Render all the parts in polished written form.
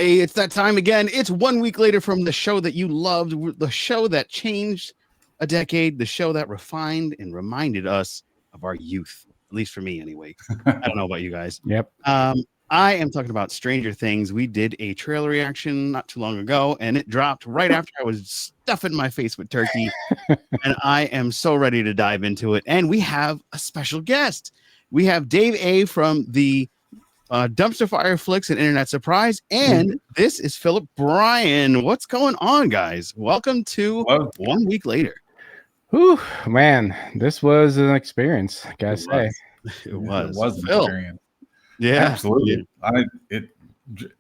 Hey, it's that time again. It's 1 week later from the show that you loved, the show that changed a decade, the show that refined and reminded us of our youth, at least for me anyway. I don't know about you guys. Yep. I am talking about Stranger Things. We did a trailer reaction not too long ago, and it dropped right after I was stuffing my face with turkey. And I am so ready to dive into it. And we have a special guest. We have Dave A. from the Dumpster Fire Flicks and Internet Surprise. And this is Philip Bryan. What's going on, guys? Welcome to 1 week later. Whew, man, this was an experience, I gotta say. It was an experience. Yeah, absolutely.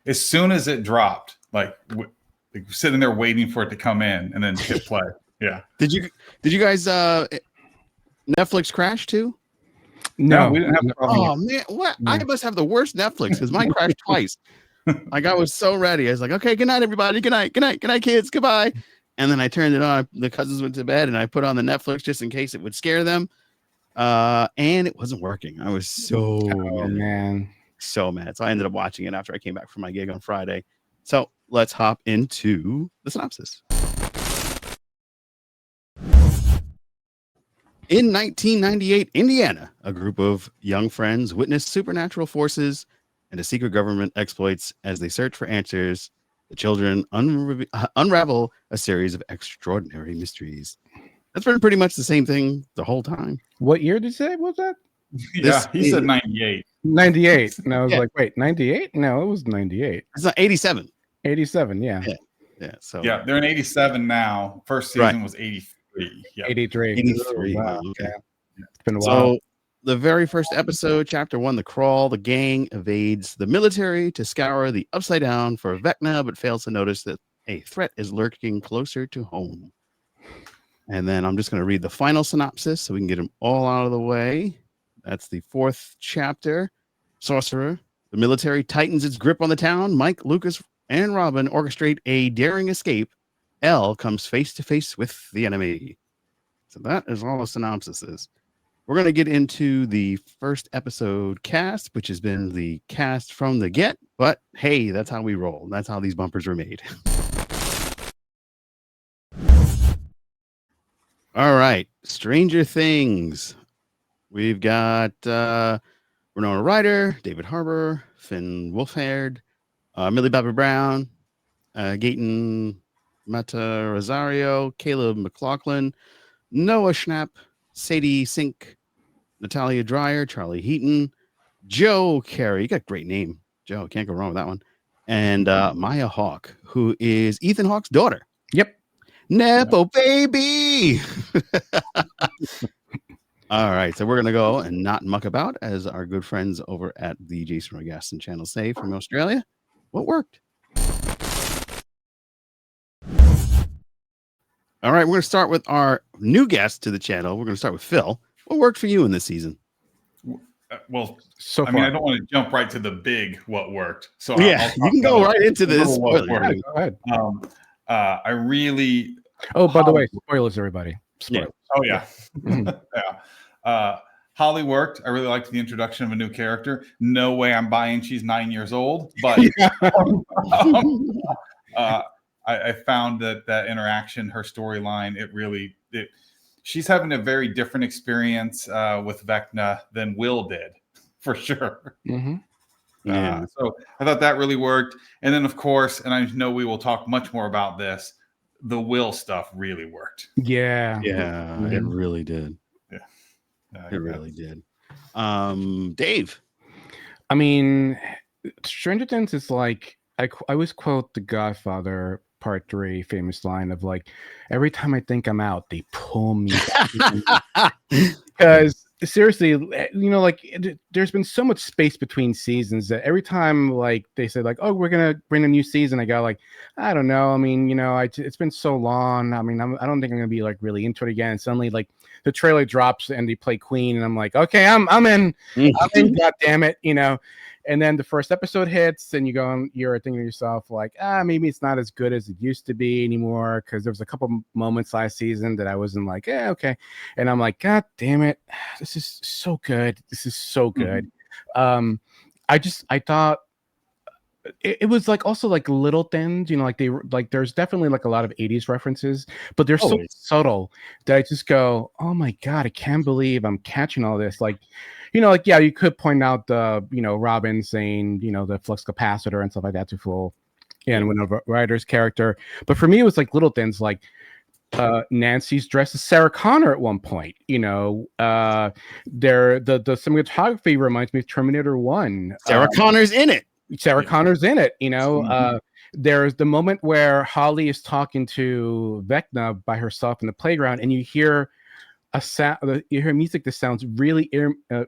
As soon as it dropped, like sitting there waiting for it to come in and then hit play. Yeah. Did you guys Netflix crash too? No, we didn't have a problem. Oh man, what? I must have the worst Netflix because mine crashed twice. Like I was so ready. I was like, okay, good night, everybody. Good night, kids. Goodbye. And then I turned it on. The cousins went to bed, and I put on the Netflix just in case it would scare them. And it wasn't working. I was so mad. So mad. So I ended up watching it after I came back from my gig on Friday. So let's hop into the synopsis. In 1998, Indiana, a group of young friends witness supernatural forces and a secret government exploits. As they search for answers, the children unravel a series of extraordinary mysteries. That's been pretty much the same thing the whole time. What year did you say was that? He said 98. 98. And I was like, wait, 98? No, it was 98. It's not 87. 87, yeah. So they're in 87 now. First season was 83. Yeah. 83. Wow. Okay. It's been a while. So the very first episode, chapter 1, The Crawl, the gang evades the military to scour the Upside Down for Vecna, but fails to notice that a threat is lurking closer to home. And then I'm just going to read the final synopsis so we can get them all out of the way. That's the 4th chapter. Sorcerer. The military tightens its grip on the town. Mike, Lucas, and Robin orchestrate a daring escape. Elle comes face to face with the enemy. So that is all the synopsis is. We're going to get into the first episode cast, which has been the cast from the get. But hey, that's how we roll. That's how these bumpers were made. All right. Stranger Things. We've got Winona Ryder, David Harbour, Finn Wolfhard, Millie Bobby Brown, Gaten Mata Rosario, Caleb McLaughlin, Noah Schnapp, Sadie Sink, Natalia Dreyer, Charlie Heaton, Joe Carey. You got a great name, Joe. Can't go wrong with that one. And Maya Hawke, who is Ethan Hawke's daughter. Yep. Nepo baby. All right, so we're going to go and not muck about, as our good friends over at the Jason Roy Gaston channel say from Australia. What worked? All right, we're going to start with our new guest to the channel. We're going to start with Phil. What worked for you in this season? Well, so I mean, I don't want to jump right to the big what worked. So yeah, you can go right into this. Go ahead. I really. Oh, by the way, spoilers, everybody. Spoilers. Yeah. Oh yeah. Yeah. Holly worked. I really liked the introduction of a new character. No way I'm buying she's 9 years old, but I found that interaction, her storyline, she's having a very different experience with Vecna than Will did, for sure. Yeah. So I thought that really worked. And then, of course, and I know we will talk much more about this, the Will stuff really worked. Yeah. It really did. It really did. Dave. I mean, Stranger Things is like, I always quote The Godfather Part 3 famous line of like, every time I think I'm out, they pull me back. Because seriously, you know, like there's been so much space between seasons that every time like they say like, oh, we're gonna bring a new season, I got like, I don't know. I mean, you know, it's been so long. I mean, I don't think I'm gonna be like really into it again. And suddenly like the trailer drops and they play Queen, and I'm like, okay, I'm in. I'm in. God damn it, you know. And then the first episode hits, and you're thinking to yourself like, maybe it's not as good as it used to be anymore, because there was a couple moments last season that I wasn't like, okay. And I'm like, God damn it, this is so good. This is so good. I thought it was like also like little things, like they were like there's definitely like a lot of 80s references, but they're so Always. subtle that I just go, oh my god, I can't believe I'm catching all this. Like, like yeah, you could point out the Robin saying the flux capacitor and stuff like that to fool and Winona Ryder's character, but for me it was like little things like Nancy's dressed as Sarah Connor at one point. The cinematography reminds me of Terminator 1. Sarah Connor's in it. Sarah Connor's in it. There's the moment where Holly is talking to Vecna by herself in the playground, and you hear a sound. You hear music that sounds really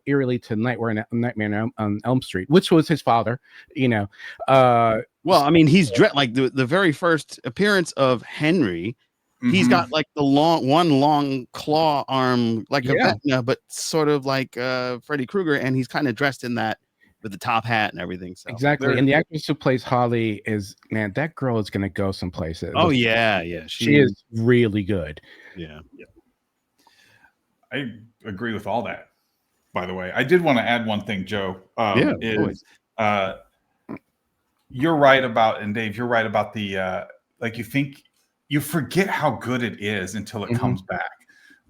eerily to Nightmare on Elm Street, which was his father. Well, I mean, he's like the very first appearance of Henry. He's got like the long claw arm, like a Vecna, but sort of like Freddy Krueger, and he's kind of dressed in that with the top hat and everything. So exactly. And the actress who plays Holly that girl is going to go some places. Oh yeah, she is really good. Yeah. I agree with all that. By the way, I did want to add one thing, Joe. You're right about, and Dave, you're right about the like you forget how good it is until it comes back,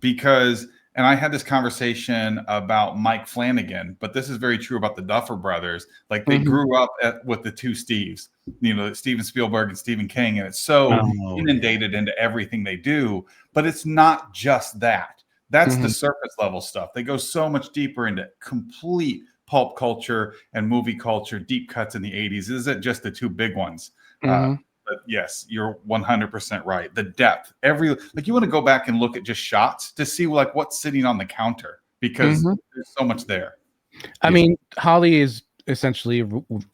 because, and I had this conversation about Mike Flanagan, but this is very true about the Duffer Brothers. Like they grew up with the two Steves, Steven Spielberg and Stephen King, and it's so inundated into everything they do, but it's not just that. That's the surface level stuff. They go so much deeper into complete pulp culture and movie culture, deep cuts in the 80s. This isn't just the two big ones. But yes, you're 100% right. The depth, you want to go back and look at just shots to see like what's sitting on the counter, because there's so much there. I mean, Holly is essentially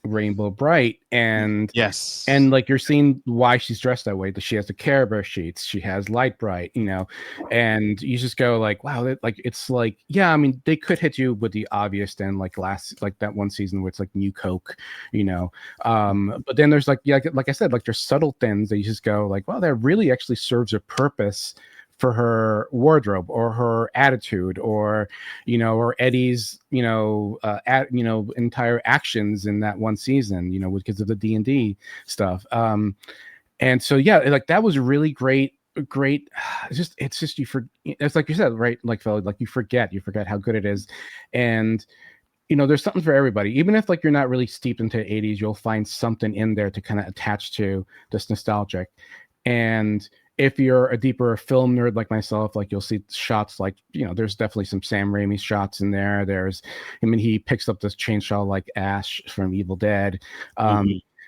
Rainbow Bright, and like you're seeing why she's dressed that way. That she has the Care Bear sheets, she has Light Bright, and you just go like, wow, it's like, yeah. I mean, they could hit you with the obvious then, like that one season where it's like New Coke, but then there's like I said, like there's subtle things that you just go like, well, that really actually serves a purpose for her wardrobe or her attitude, or or Eddie's entire actions in that one season, because of the D&D stuff. And so like that was really great. It's just it's like you said, right? Like Phil, like you forget how good it is. And there's something for everybody. Even if like you're not really steeped into the 80s, you'll find something in there to kind of attach to this nostalgic. And if you're a deeper film nerd like myself, like you'll see shots like, there's definitely some Sam Raimi shots in there. He picks up this chainsaw like Ash from Evil Dead.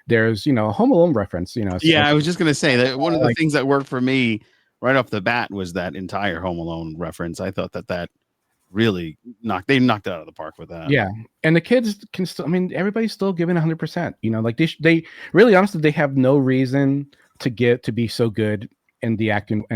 There's, a Home Alone reference, I was just going to say that one of the things that worked for me right off the bat was that entire Home Alone reference. I thought that really knocked it out of the park with that. Yeah. And the kids can still, everybody's still giving 100%, like they really, honestly, they have no reason to be so good in the acting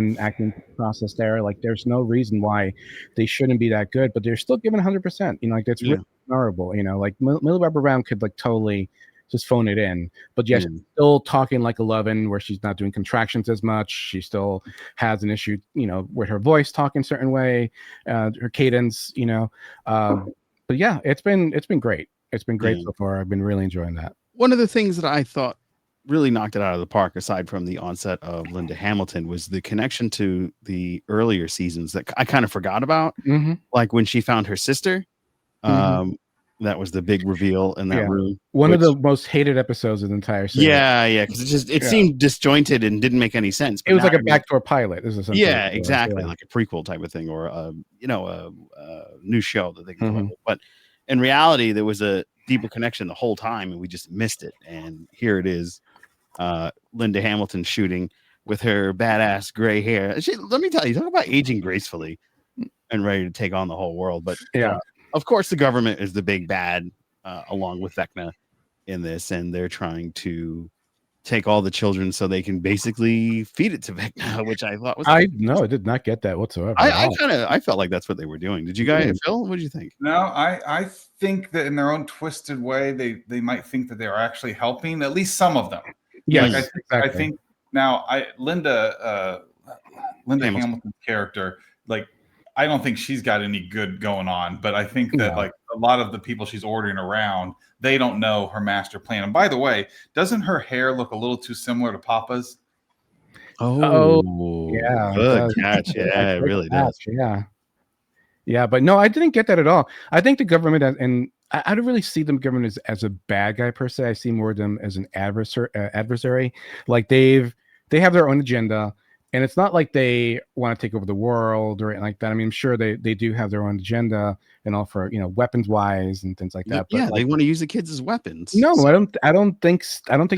process there. Like there's no reason why they shouldn't be that good, but they're still giving 100%, like that's really honorable, like Millie Bobby Brown could like totally just phone it in, but she's still talking like 11, where she's not doing contractions as much. She still has an issue, with her voice talking a certain way, her cadence, but yeah, it's been great. It's been great so far. I've been really enjoying that. One of the things that I thought really knocked it out of the park, aside from the onset of Linda Hamilton, was the connection to the earlier seasons that I kind of forgot about. Like when she found her sister, that was the big reveal in that room. One of the most hated episodes of the entire series. Yeah, because it seemed disjointed and didn't make any sense. It was like a backdoor pilot. Exactly, like a prequel type of thing, or a new show that they can come up with. But in reality, there was a deeper connection the whole time, and we just missed it. And here it is. Linda Hamilton shooting with her badass gray hair. Let me tell you, talk about aging gracefully and ready to take on the whole world. But of course, the government is the big bad, along with Vecna in this, and they're trying to take all the children so they can basically feed it to Vecna, which I thought was. I did not get that whatsoever. I felt like that's what they were doing. Did you guys, Phil? What did you think? No, I think that in their own twisted way, they might think that they are actually helping at least some of them. Yes, I think now Linda Hamilton's character, like I don't think she's got any good going on, but I think that like a lot of the people she's ordering around, they don't know her master plan. And by the way, doesn't her hair look a little too similar to Papa's? Oh, yeah, good catch. Yeah, it really does. Yeah, but no, I didn't get that at all. I think the government, and I don't really see the government as a bad guy per se. I see more of them as an adversary. Like they have their own agenda, and it's not like they want to take over the world or anything like that. I mean, I'm sure they do have their own agenda and all for weapons wise and things like that. But yeah, they want to use the kids as weapons. No, so. I don't think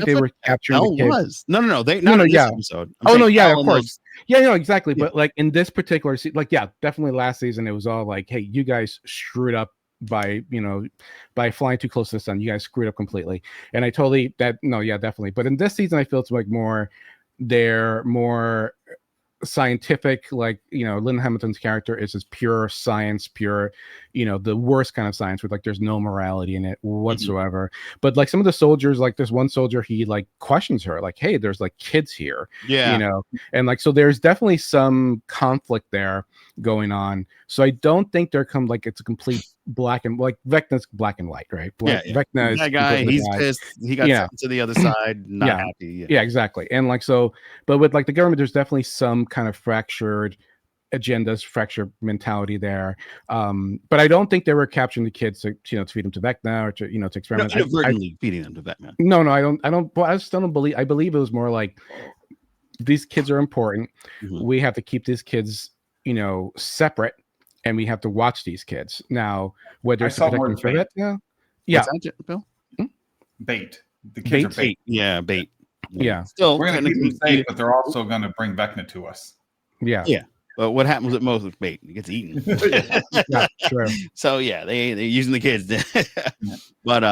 they were capturing the kids. Was no, they not in this episode. Of course. Yeah, no, exactly. Yeah. But like in this particular definitely last season it was all like, hey, you guys screwed up by flying too close to the sun. You guys screwed up completely. And I totally definitely. But in this season, I feel it's like they're more scientific. Like Lynn Hamilton's character is just pure science, pure the worst kind of science with like there's no morality in it whatsoever. But like some of the soldiers, like there's one soldier, he like questions her like, hey, there's like kids here, and like so there's definitely some conflict there going on. So I don't think they're like it's a complete black and like Vecna's black and white, right? Vecna is that guy, he's pissed, he got sent to the other side, not happy. Yeah, exactly. And like so, but with like the government, there's definitely some kind of fractured agendas, fractured mentality there. But I don't think they were capturing the kids to feed them to Vecna or to to experiment. Inadvertently feeding them to Vecna. No, I don't. Well, I just don't believe. I believe it was more like these kids are important. Mm-hmm. We have to keep these kids, separate, and we have to watch these kids. Now, whether it's protecting for that, What's that, Bill? Bait. The kids are bait. Yeah, bait. Yeah. Still, we're going to keep them safe, but they're also going to bring Vecna to us. Yeah. Yeah. But what happens with most of bait? It gets eaten. Yeah, sure. So yeah, they're using the kids. But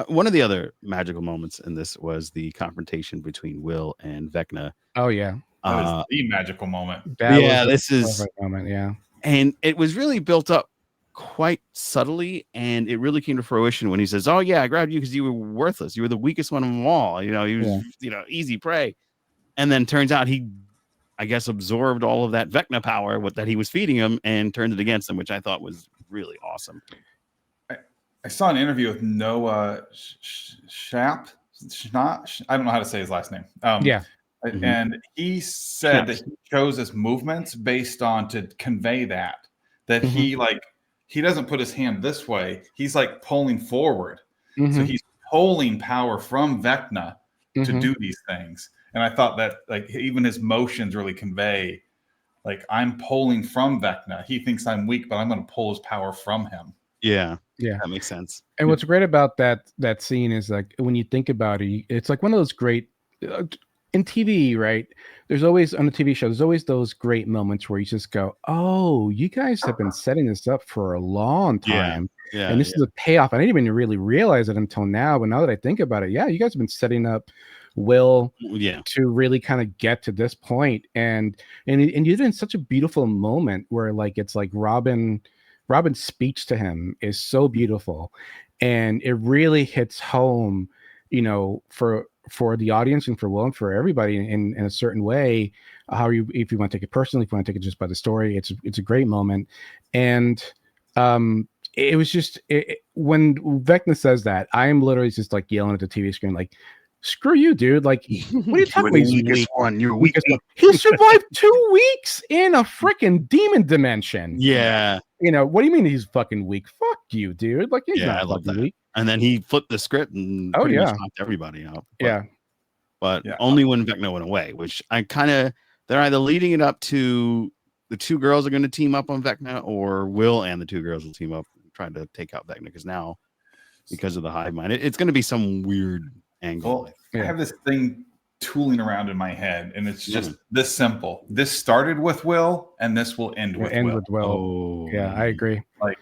one of the other magical moments in this was the confrontation between Will and Vecna. Oh yeah. That is the magical moment. This is moment, yeah. And it was really built up quite subtly, and it really came to fruition when he says, "Oh yeah, I grabbed you because you were worthless. You were the weakest one of them all. He was easy prey." And then turns out he, I guess, absorbed all of that Vecna power that he was feeding him and turned it against him, which I thought was really awesome. I saw an interview with Noah Schnapp. I don't know how to say his last name. And he said that he chose his movements based on to convey that he doesn't put his hand this way. He's like pulling forward. So he's pulling power from Vecna to do these things. And I thought that like even his motions really convey like I'm pulling from Vecna. He thinks I'm weak, but I'm going to pull his power from him. Yeah, that makes sense. And what's great about that scene is like when you think about it, it's like one of those great in TV, right? There's always on the TV show, there's always those great moments where you just go, "Oh, you guys have been setting this up for a long time." Yeah, and this is a payoff. I didn't even really realize it until now, but now that I think about it, you guys have been setting up Will to really kind of get to this point, and you did it in such a beautiful moment where like it's like Robin's speech to him is so beautiful, and it really hits home, for the audience and for Will and for everybody in a certain way. If you want to take it personally, if you want to take it just by the story, it's a great moment. And it was just when Vecna says that, I am literally just like yelling at the TV screen like, screw you, dude. Like, what are you talking about? You're weakest one. He survived 2 weeks in a freaking demon dimension. Yeah. What do you mean he's fucking weak? Fuck you, dude. Like, he's not fucking weak. And then he flipped the script and pretty much knocked everybody out. But only when Vecna went away, which they're either leading it up to the two girls are going to team up on Vecna, or Will and the two girls will team up trying to take out Vecna, because now, because of the hive mind, it's going to be some weird angle. Well, I have this thing tooling around in my head, and it's just this simple. This started with Will, and this will end with Will. Oh, yeah, I agree. Like,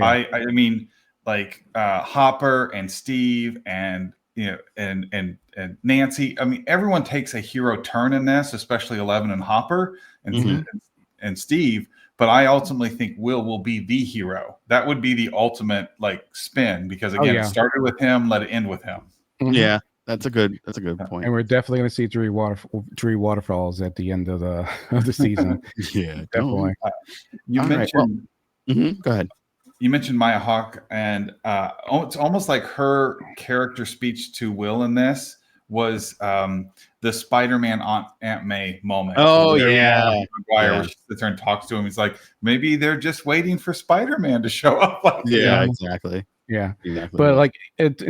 I mean, like Hopper and Steve and and Nancy. I mean, everyone takes a hero turn in this, especially 11 and Hopper and Steve. But I ultimately think Will be the hero. That would be the ultimate like spin, because again, it started with him, let it end with him. Yeah, That's a good point. And we're definitely going to see three waterfalls at the end of the season. Yeah, Definitely. You All right, mentioned go ahead. you mentioned Maya Hawke, and it's almost like her character speech to Will in this was the Spider-Man Aunt May moment. Oh where yeah, where she sits there and talks to him. He's like, maybe they're just waiting for Spider-Man to show up. Like, yeah, exactly. Yeah, Exactly. but like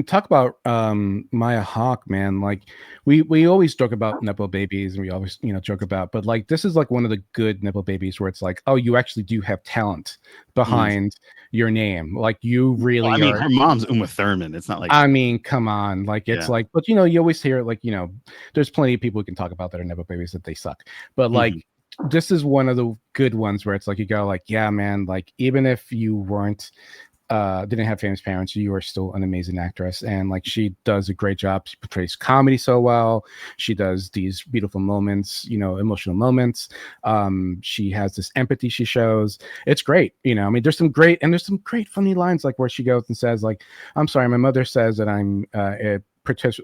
talk about Maya Hawke, man. Like we always joke about nepo babies, and we always joke about, but like this is like one of the good nepo babies where it's like, oh, you actually do have talent behind your name. Like you really I mean, are. her mom's Uma Thurman. It's not like I mean, come on, like it's like, but you always hear like there's plenty of people who can talk about that are nepo babies that they suck, but like. This is one of the good ones where it's like you go like, yeah, man, like even if you weren't didn't have famous parents, you are still an amazing actress, and like she does a great job. She portrays comedy so well. She does these beautiful moments, emotional moments. She has this empathy she shows. It's great. I mean, there's some great funny lines, like where she goes and says like, I'm sorry, my mother says that I'm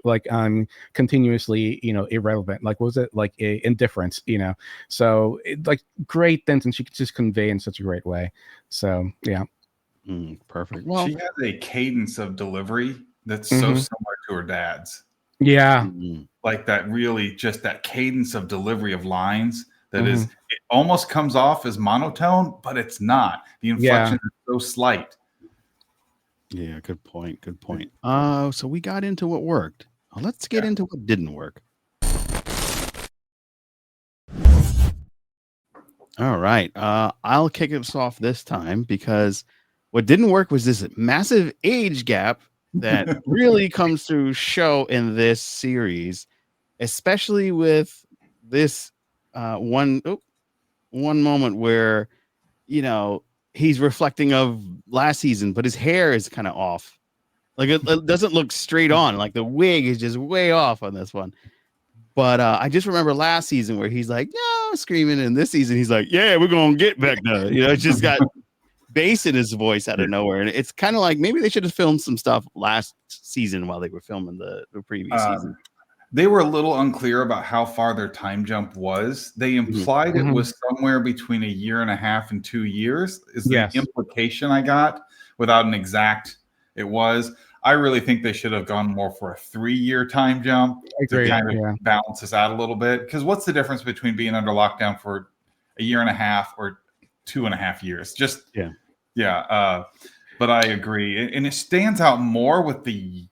like I'm continuously irrelevant, like what was it, like indifference, so like great things, and she could just convey in such a great way. So yeah. Perfect. Well, she has a cadence of delivery that's so similar to her dad's. Yeah. Like that, really just that cadence of delivery of lines that is, it almost comes off as monotone, but it's not. The inflection is so slight. Yeah, good point. Good point. So we got into what worked. Let's get into what didn't work. All right. I'll kick us off this time because what didn't work was this massive age gap that really comes to show in this series, especially with this one moment where he's reflecting of last season, but his hair is kind of off. Like it doesn't look straight on. Like the wig is just way off on this one. But I just remember last season where he's like, "No," screaming, and this season he's like, "Yeah, we're gonna get back there." It just got bass in his voice out of nowhere, and it's kind of like maybe they should have filmed some stuff last season while they were filming the previous season. They were a little unclear about how far their time jump was. They implied it was somewhere between 1.5 years and 2 years, is the implication I got, without an exact it was. I really think they should have gone more for a 3-year time jump to kind of balance this out a little bit. Because what's the difference between being under lockdown for 1.5 years or 2.5 years? But I agree. And it stands out more with the,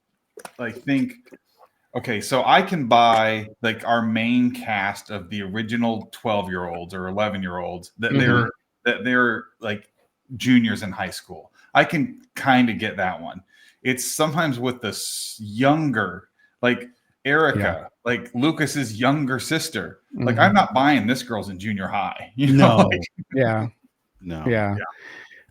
okay, so I can buy like our main cast of the original 12-year-olds or 11-year-olds that they're like juniors in high school. I can kind of get that one. It's sometimes with the younger, like Erica, like Lucas's younger sister. Like I'm not buying this girl's in junior high. No.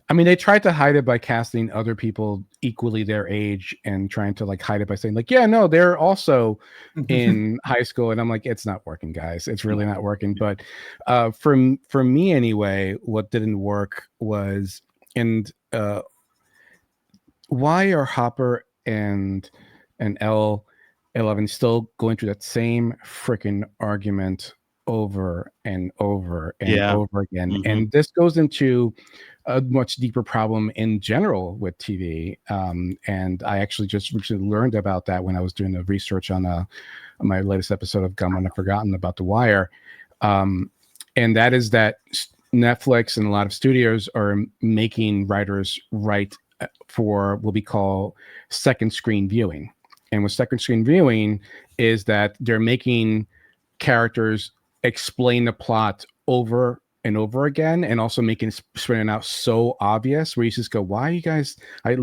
I mean, they tried to hide it by casting other people equally their age and trying to like hide it by saying like, yeah, no, they're also in high school. And I'm like, it's not working, guys. It's really not working. But for me anyway, what didn't work was, why are Hopper and L11 still going through that same freaking argument over and over and over again? And this goes into a much deeper problem in general with TV. And I actually just recently learned about that when I was doing the research on my latest episode of Gone When I've Forgotten about The Wire. And that is that Netflix and a lot of studios are making writers write for what we call second screen viewing. And with second screen viewing is that they're making characters explain the plot over and over again, and also making it out so obvious where you just go, why are you guys, and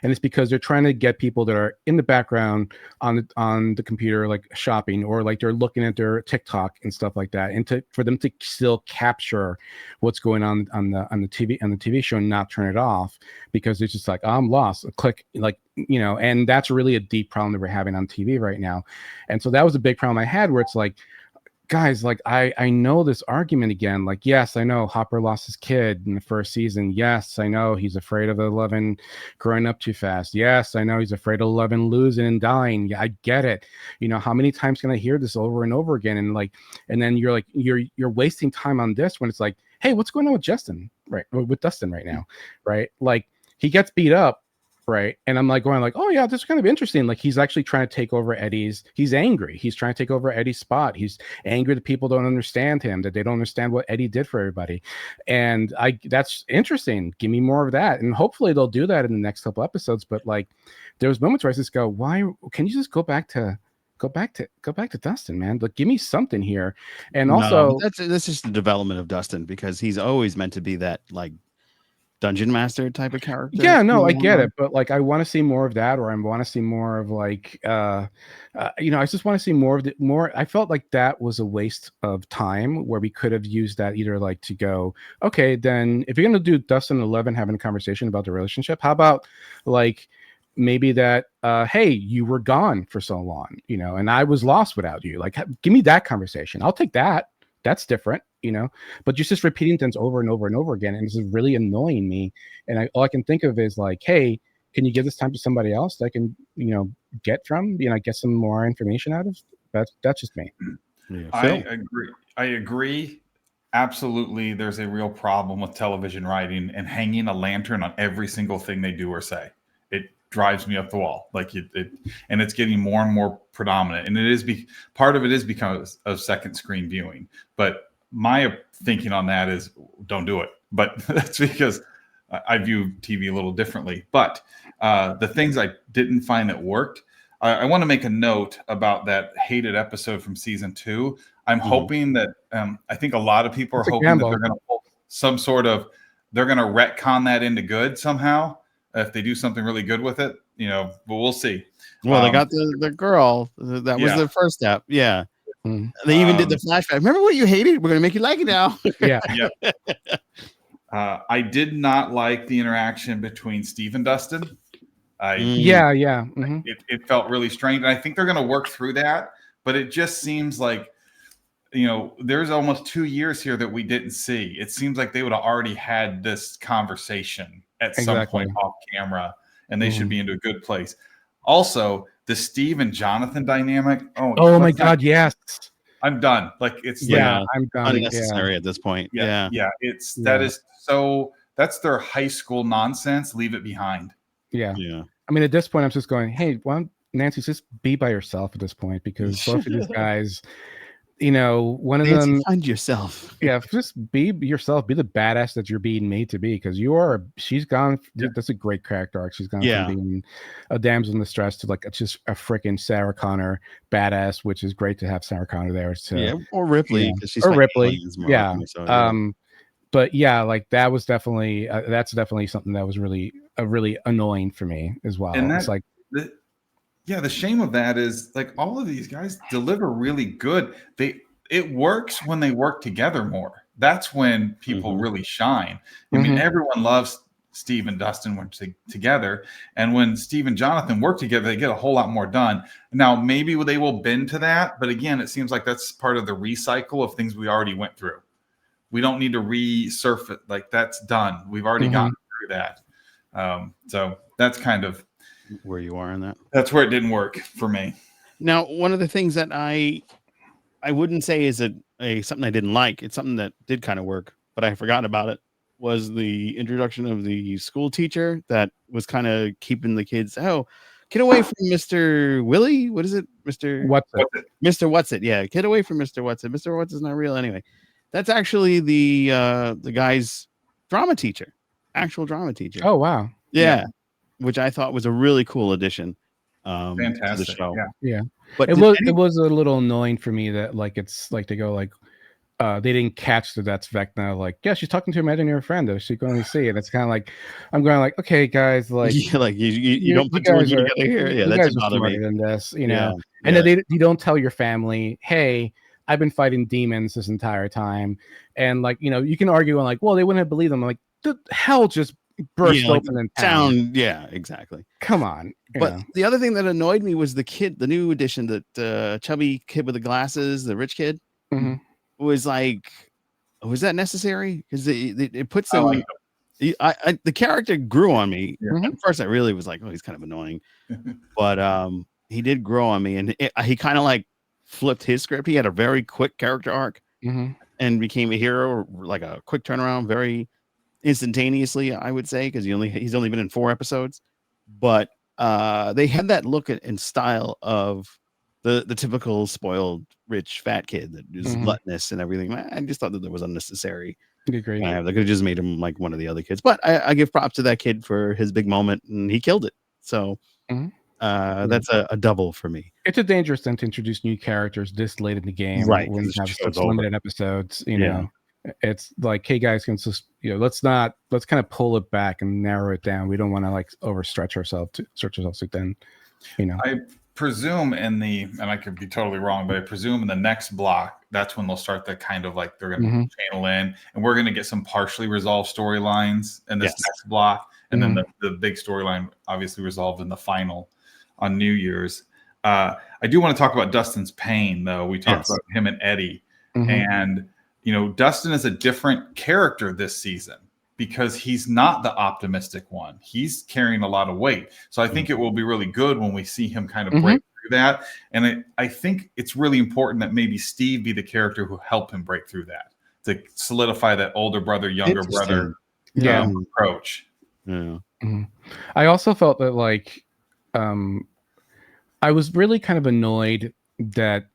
it's because they're trying to get people that are in the background on the computer, like shopping, or like they're looking at their TikTok and stuff like that, and for them to still capture what's going on the TV show and not turn it off, because it's just like, oh, I'm lost, click, like, and that's really a deep problem that we're having on TV right now. And so that was a big problem I had, where it's like, guys, like I know this argument again. Like, yes, I know Hopper lost his kid in the first season. Yes, I know he's afraid of 11 growing up too fast. Yes, I know he's afraid of 11 losing and dying. Yeah, I get it. You know, how many times can I hear this over and over again? And like, and then you're like, you're wasting time on this when it's like, hey, what's going on with Justin, right? With Dustin right now, right? Like, he gets beat up, right? And I'm like going like, oh yeah, this is kind of interesting. Like, he's actually trying to take over Eddie's. He's angry. He's trying to take over Eddie's spot. He's angry that people don't understand him, that they don't understand what Eddie did for everybody. And that's interesting. Give me more of that. And hopefully they'll do that in the next couple episodes. But like, there's moments where I just go, why can you just go back to Dustin, man? Like, give me something here. And also, that's just the development of Dustin, because he's always meant to be that like dungeon master type of character. Yeah, no, I get it, but like, I want to see more of that, or I want to see more of like, you know, I just want to see more of the more. I felt like that was a waste of time where we could have used that either like to go, okay, then if you're gonna do Dustin and 11 having a conversation about the relationship, how about like maybe that hey, you were gone for so long, you know, and I was lost without you. Like, give me that conversation. I'll take that. That's different, you know. But you're just repeating things over and over and over again, and this is really annoying me. And all I can think of is like, hey, can you give this time to somebody else that I can, you know, get some more information out of? That's just me. Yeah. I agree. Absolutely, there's a real problem with television writing and hanging a lantern on every single thing they do or say. It drives me up the wall. Like and it's getting more and more predominant. And it is part of it is because of second screen viewing. But my thinking on that is don't do it. But that's because I view TV a little differently. But the things I didn't find that worked, I want to make a note about that hated episode from season 2. I'm hoping that I think a lot of people are hoping that they're going to pull some sort of, they're going to retcon that into good somehow. If they do something really good with it, you know, but we'll see. Well, they got the girl. That was the first step. Yeah. They even did the flashback. Remember what you hated? We're going to make you like it now. Yeah. I did not like the interaction between Steve and Dustin. It felt really strange. And I think they're going to work through that. But it just seems like, you know, there's almost 2 years here that we didn't see. It seems like they would have already had this conversation at some point off camera, and they should be into a good place. Also, the Steve and Jonathan dynamic. Oh my God, yes. I'm done. Like, it's I'm done. Unnecessary at this point. Yeah. That's their high school nonsense. Leave it behind. Yeah. I mean, at this point, I'm just going, hey, why don't Nancy just be by yourself at this point, because both of these guys, you know, one of Nancy, them, find yourself. Yeah, just be yourself. Be the badass that you're being made to be, because she's gone. That's a great character arc. She's gone from being a damsel in distress to like just a freaking Sarah Connor badass, which is great to have Sarah Connor there. Or Ripley, because she's Ripley. But yeah, like that was definitely that's definitely something that was really annoying for me as well. And it's like the shame of that is like all of these guys deliver really good. It works when they work together more. That's when people really shine. I mean, everyone loves Steve and Dustin when together, and when Steve and Jonathan work together, they get a whole lot more done. Now, maybe they will bend to that, but again, it seems like that's part of the recycle of things we already went through. We don't need to resurf it. Like, that's done. We've already gotten through that. So that's kind of where you are in that. That's where it didn't work for me. Now, one of the things that I wouldn't say is a something I didn't like. It's something that did kind of work, but I forgot about it. Was the introduction of the school teacher that was kind of keeping the kids. Oh, get away from Mr. Willie. What is it, Mr. Whatsit? Mr. Whatsit. Yeah, get away from Mr. Whatsit. Mr. Whatsit's not real anyway. That's actually the guy's drama teacher, actual drama teacher. Oh wow. Yeah. Which I thought was a really cool addition. Fantastic. To the show. Yeah. But it was a little annoying for me that like it's like they go like they didn't catch that that's Vecna. Like, yeah, she's talking to her imaginary friend though. She can only see, and it's kind of like I'm going like, okay, guys, like you don't put two and two together here. Yeah, that's bother me. Than this, you know. And then you don't tell your family, hey, I've been fighting demons this entire time, and like, you know, you can argue on like, well, they wouldn't have believed them. I'm like, the hell just burst open in town. Exactly. Come on. But the other thing that annoyed me was the kid, the new addition, that chubby kid with the glasses, the rich kid. Mhm. was like, was that necessary? Because it puts I him. like The character grew on me. Yeah. At first, I really was like, oh, he's kind of annoying, but he did grow on me, and he kind of like flipped his script. He had a very quick character arc Mhm. and became a hero, like a quick turnaround, very instantaneously, I would say, because he's only been in 4 episodes, but they had that look and style of the typical spoiled rich fat kid that is Mhm. gluttonous and everything. I just thought that was unnecessary. Agreed. They could have just made him like one of the other kids, but I give props to that kid for his big moment, and he killed it. So Mhm. that's a double for me. It's a dangerous thing to introduce new characters this late in the game, Right, when 'cause you the have show's such over. limited episodes. Yeah. It's like, hey guys, can just let's kind of pull it back and narrow it down. We don't want to like overstretch ourselves too thin. I presume and I could be totally wrong, but I presume in the next block, that's when they'll start the kind of like they're going to Mhm. channel in, and we're going to get some partially resolved storylines in this Yes. next block, and Mhm. then the big storyline obviously resolved in the final on New Year's. I do want to talk about Dustin's pain, though. We talked Yes. about him and Eddie, Mhm. and Dustin is a different character this season because he's not the optimistic one. He's carrying a lot of weight. So I think it will be really good when we see him kind of Mhm. break through that. And I think it's really important that maybe Steve be the character who helped him break through that, to solidify that older brother, younger brother Yeah. approach. Yeah. Mhm. I also felt that like I was really kind of annoyed that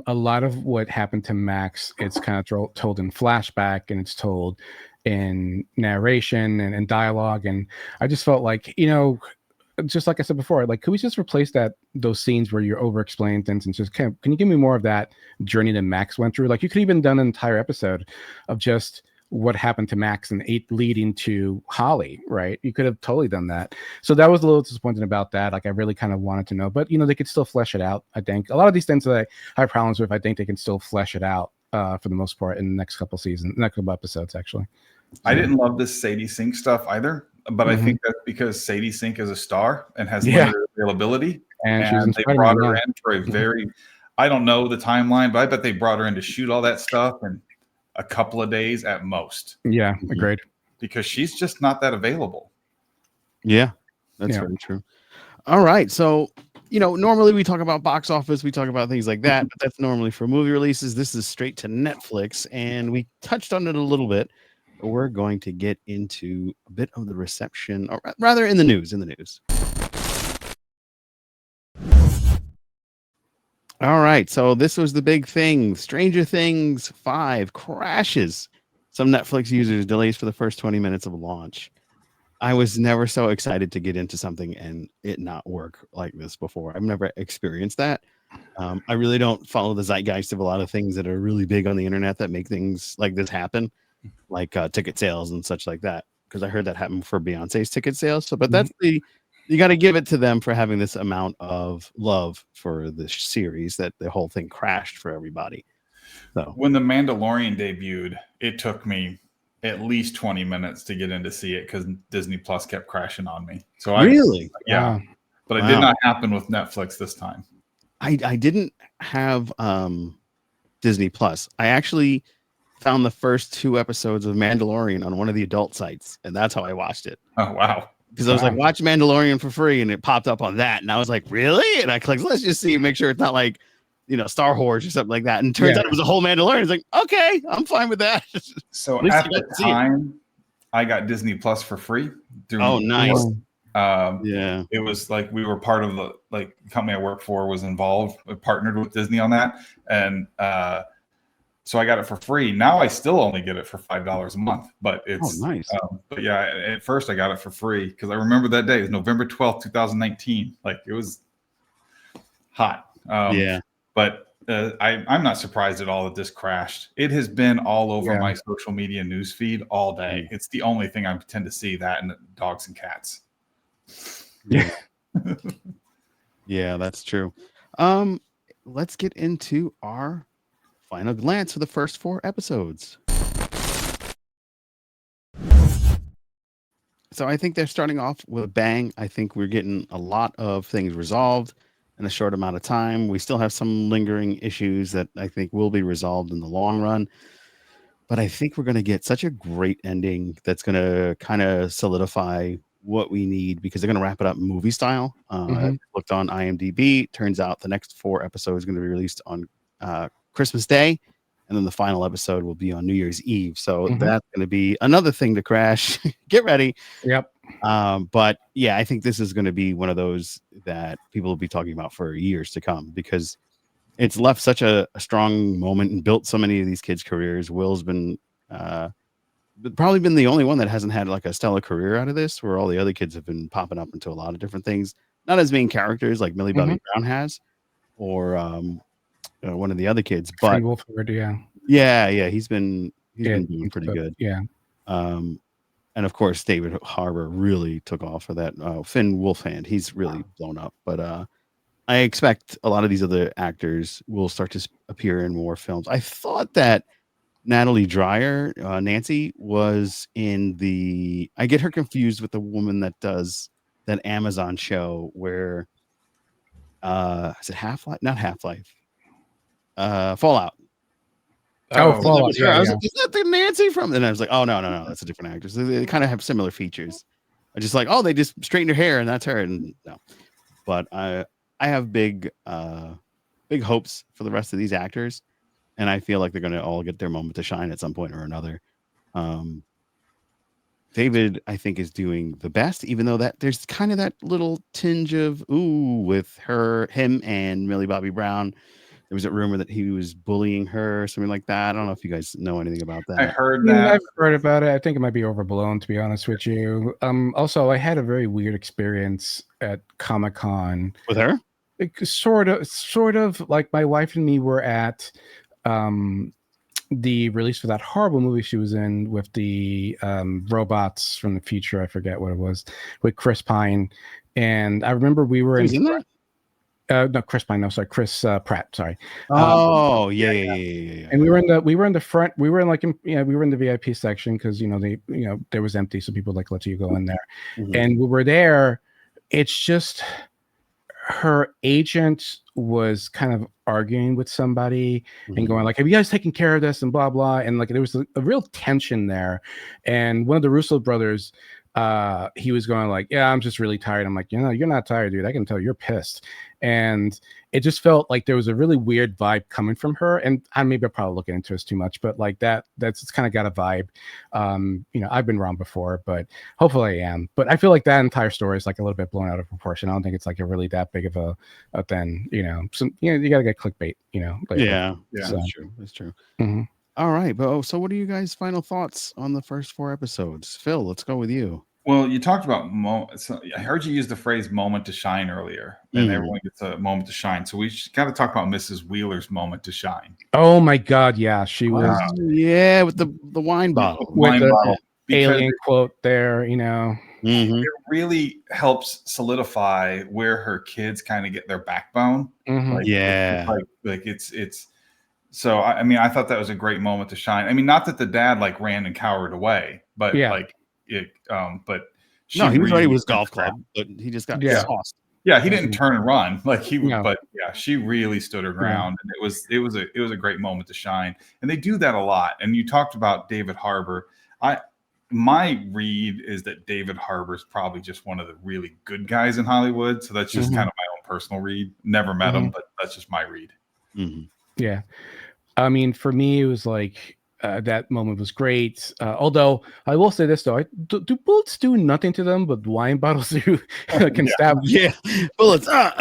a lot of what happened to Max, it's kind of told in flashback, and it's told in narration and dialogue, and I just felt like, just like I said before, like, could we just replace those scenes where you're over explaining things and just can you give me more of that journey that Max went through? Like, you could even done an entire episode of just what happened to Max and 8 leading to Holly, right? You could have totally done that. So that was a little disappointing about that. Like, I really kind of wanted to know, but they could still flesh it out. I think a lot of these things that I have problems with, I think they can still flesh it out for the most part in the next couple episodes, actually. I didn't love this Sadie Sink stuff either, but I think that's because Sadie Sink is a star and has limited availability, and she's they brought her in for a very, I don't know the timeline, but I bet they brought her in to shoot all that stuff in a couple of days at most. Yeah, agreed. Because she's just not that available. Yeah, that's very true. All right, so normally we talk about box office, we talk about things like that, but that's normally for movie releases. This is straight to Netflix, and we touched on it a little bit. But we're going to get into a bit of the reception, or rather in the news. All right, so this was the big thing. Stranger Things 5 crashes. Some Netflix users delays for the first 20 minutes of launch. I was never so excited to get into something and it not work like this before. I've never experienced that. I really don't follow the zeitgeist of a lot of things that are really big on the internet that make things like this happen, like ticket sales and such like that. Because I heard that happened for Beyonce's ticket sales. So, but that's you got to give it to them for having this amount of love for this series that the whole thing crashed for everybody. So when The Mandalorian debuted, it took me at least 20 minutes to get in to see it because Disney Plus kept crashing on me. So really, but it did not happen with Netflix this time. I didn't have Disney Plus. I actually found the first 2 episodes of Mandalorian on one of the adult sites, and that's how I watched it. Oh wow! Because I was like, watch Mandalorian for free, and it popped up on that, and I was like, really? And I clicked, let's just see, make sure it's not like Star Wars or something like that. And it turns out it was a whole Mandalorian. It's like, okay, I'm fine with that. So at the time, I got Disney Plus for free. Nice. It was like we were part of the company I worked for was involved. We partnered with Disney on that, and so I got it for free. Now I still only get it for $5 a month, but it's nice. But yeah, at first I got it for free because I remember that day. It was November 12th, 2019. Like it was hot. But I'm not surprised at all that this crashed. It has been all over my social media news feed all day. It's the only thing I tend to see, that and dogs and cats. Yeah. Yeah, that's true. Let's get into our final glance for the first 4 episodes. So I think they're starting off with a bang. I think we're getting a lot of things resolved. in a short amount of time. We still have some lingering issues that I think will be resolved in the long run. But I think we're going to get such a great ending that's going to kind of solidify what we need because they're going to wrap it up movie style. I looked on IMDb. Turns out the next 4 episodes are going to be released on Christmas Day, and then the final episode will be on New Year's Eve. So that's going to be another thing to crash. Get ready. Yep. But yeah, I think this is going to be one of those that people will be talking about for years to come because it's left such a strong moment and built so many of these kids' careers. Will's been probably been the only one that hasn't had like a stellar career out of this, where all the other kids have been popping up into a lot of different things, not as main characters like Millie Bobby Brown has, or one of the other kids. But Wolford, he's been doing pretty good. Yeah. And of course, David Harbour really took off for that. Finn Wolfhand, he's really blown up. But I expect a lot of these other actors will start to appear in more films. I thought that Natalie Dreyer, Nancy, was in the. I get her confused with the woman that does that Amazon show where. Is it Half-Life? Not Half-Life. Fallout. Fallout. I was like, is that the Nancy from? And I was like, oh no, that's a different actress. They kind of have similar features. I just like, they just straightened her hair and that's her. And no, but I have big hopes for the rest of these actors, and I feel like they're going to all get their moment to shine at some point or another. David, I think, is doing the best, even though that there's kind of that little tinge of with him and Millie Bobby Brown. There was a rumor that he was bullying her or something like that. I don't know if you guys know anything about that. I heard that. I've heard about it. I think it might be overblown, to be honest with you. Also, I had a very weird experience at Comic-Con. With her? Sort of like my wife and me were at the release for that horrible movie she was in with the robots from the future. I forget what it was, with Chris Pine. And I remember we were in that? No, Chris Pine. No, sorry, Chris Pratt. Sorry. Oh, yeah. And we were in the front. We were in the VIP section because there was empty, so people let you go in there. And we were there. It's just her agent was kind of arguing with somebody and going like, "Have you guys taken care of this?" and blah blah. And there was a real tension there. And one of the Russo brothers. He was going like, "Yeah, I'm just really tired." I'm like, "You're not tired, dude. I can tell you're pissed." And it just felt like there was a really weird vibe coming from her. And maybe I'm probably looking into this too much, but that's kind of got a vibe. I've been wrong before, but hopefully I am. But I feel like that entire story is a little bit blown out of proportion. I don't think it's a really that big of a thing. You got to get clickbait. Yeah, that's true. That's true. All right, but so what are you guys' final thoughts on the first 4 episodes? Phil, let's go with you. Well, you talked about I heard you use the phrase "moment to shine" earlier, and everyone gets a moment to shine. So we got to talk about Mrs. Wheeler's moment to shine. Oh my God, yeah, she was. With the wine bottle, alien quote there. It really helps solidify where her kids kind of get their backbone. It's. So I thought that was a great moment to shine. Not that the dad ran and cowered away, but but he was ready with his golf club, but he just got tossed. Yeah, he didn't turn and run but she really stood her ground, and it was a great moment to shine. And they do that a lot. And you talked about David Harbour. My read is that David Harbour is probably just one of the really good guys in Hollywood. So that's just kind of my own personal read. Never met him, but that's just my read. Yeah. For me, it was that moment was great. Although I will say this though, do bullets do nothing to them, but wine bottles do can stab. Yeah, bullets. That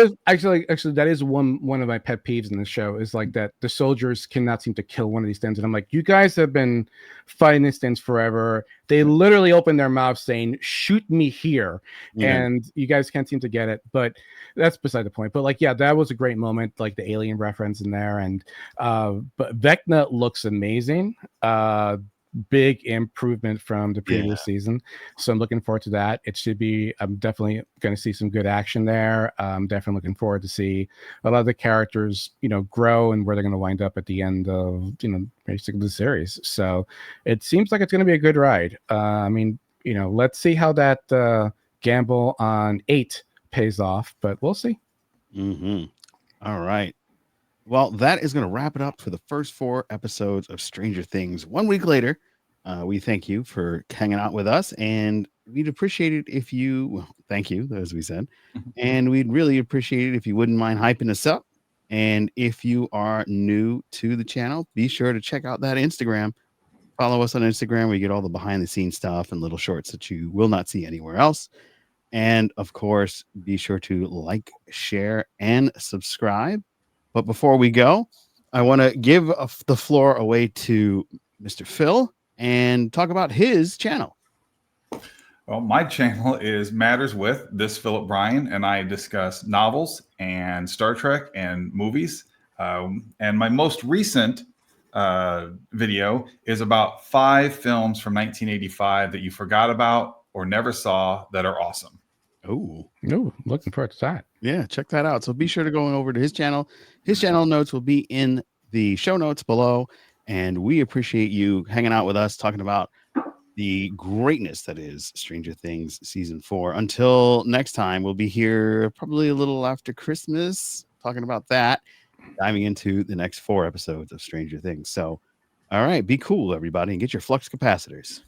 is actually that is one of my pet peeves in the show is that the soldiers cannot seem to kill one of these things, and I'm like, you guys have been fighting these things forever. They literally open their mouths saying, "Shoot me here," and you guys can't seem to get it. But that's beside the point. But that was a great moment, the alien reference in there, and but Vecna looks amazing. Big improvement from the previous season, so I'm looking forward to that. I'm definitely going to see some good action there. I'm definitely looking forward to see a lot of the characters grow and where they're going to wind up at the end of basically the series. So it seems like it's going to be a good ride. Let's see how that gamble on 8 pays off, but we'll see. All right. Well, that is going to wrap it up for the first 4 episodes of Stranger Things. 1 week later, we thank you for hanging out with us, and we'd appreciate it if you, well, thank you, as we said, and we'd really appreciate it if you wouldn't mind hyping us up. And if you are new to the channel, be sure to check out that Instagram. Follow us on Instagram. We get all the behind the scenes stuff and little shorts that you will not see anywhere else. And of course, be sure to like, share, and subscribe. But before we go, I want to give the floor away to Mr. Phil and talk about his channel. Well, my channel is Matters with this Philip Bryan, and I discuss novels and Star Trek and movies. And my most recent video is about 5 films from 1985 that you forgot about or never saw that are awesome. Oh, Looking forward to that. Yeah, check that out. So be sure to go over to his channel. His channel notes will be in the show notes below. And we appreciate you hanging out with us, talking about the greatness that is Stranger Things season 4. Until next time, we'll be here probably a little after Christmas, talking about that, diving into the next 4 episodes of Stranger Things. So, all right, be cool, everybody, and get your flux capacitors.